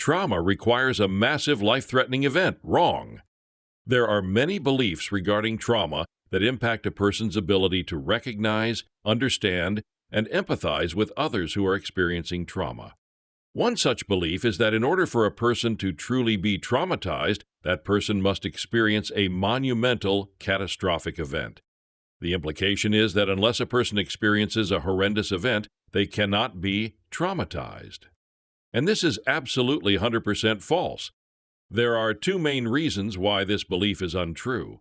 Trauma requires a massive life-threatening event. Wrong. There are many beliefs regarding trauma that impact a person's ability to recognize, understand, and empathize with others who are experiencing trauma. One such belief is that in order for a person to truly be traumatized, that person must experience a monumental, catastrophic event. The implication is that unless a person experiences a horrendous event, they cannot be traumatized. And this is absolutely 100% false. There are two main reasons why this belief is untrue.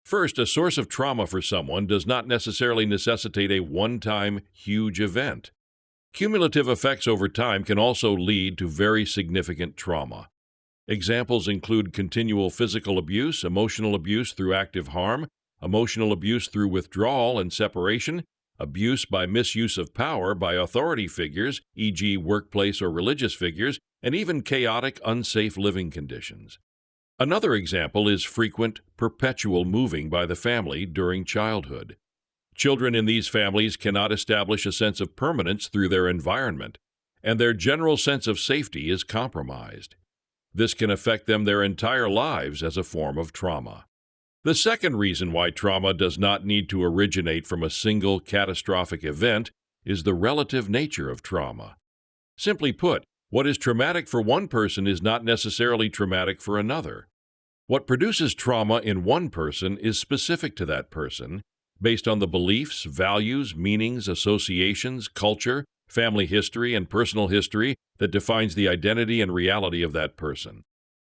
First, a source of trauma for someone does not necessarily necessitate a one-time, huge event. Cumulative effects over time can also lead to very significant trauma. Examples include continual physical abuse, emotional abuse through active harm, emotional abuse through withdrawal and separation, abuse by misuse of power by authority figures, e.g., workplace or religious figures, and even chaotic, unsafe living conditions. Another example is frequent, perpetual moving by the family during childhood. Children in these families cannot establish a sense of permanence through their environment, and their general sense of safety is compromised. This can affect them their entire lives as a form of trauma. The second reason why trauma does not need to originate from a single catastrophic event is the relative nature of trauma. Simply put, what is traumatic for one person is not necessarily traumatic for another. What produces trauma in one person is specific to that person, based on the beliefs, values, meanings, associations, culture, family history, and personal history that defines the identity and reality of that person.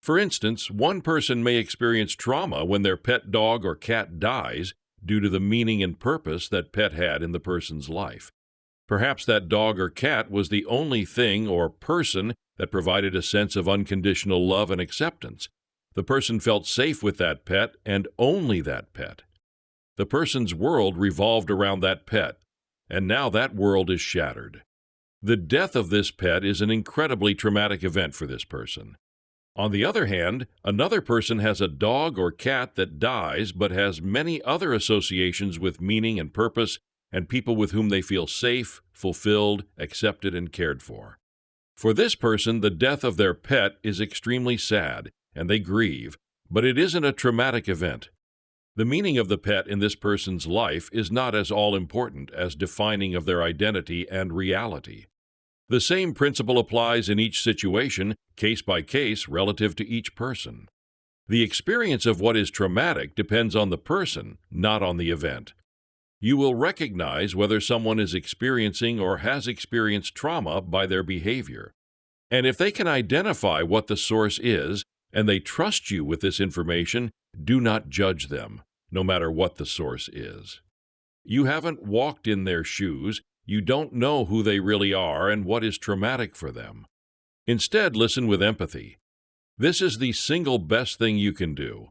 For instance, one person may experience trauma when their pet dog or cat dies due to the meaning and purpose that pet had in the person's life. Perhaps that dog or cat was the only thing or person that provided a sense of unconditional love and acceptance. The person felt safe with that pet and only that pet. The person's world revolved around that pet, and now that world is shattered. The death of this pet is an incredibly traumatic event for this person. On the other hand, another person has a dog or cat that dies but has many other associations with meaning and purpose and people with whom they feel safe, fulfilled, accepted, and cared for. For this person, the death of their pet is extremely sad, and they grieve, but it isn't a traumatic event. The meaning of the pet in this person's life is not as all-important as defining of their identity and reality. The same principle applies in each situation, case by case, relative to each person. The experience of what is traumatic depends on the person, not on the event. You will recognize whether someone is experiencing or has experienced trauma by their behavior. And if they can identify what the source is, and they trust you with this information, do not judge them, no matter what the source is. You haven't walked in their shoes. You don't know who they really are and what is traumatic for them. Instead, listen with empathy. This is the single best thing you can do.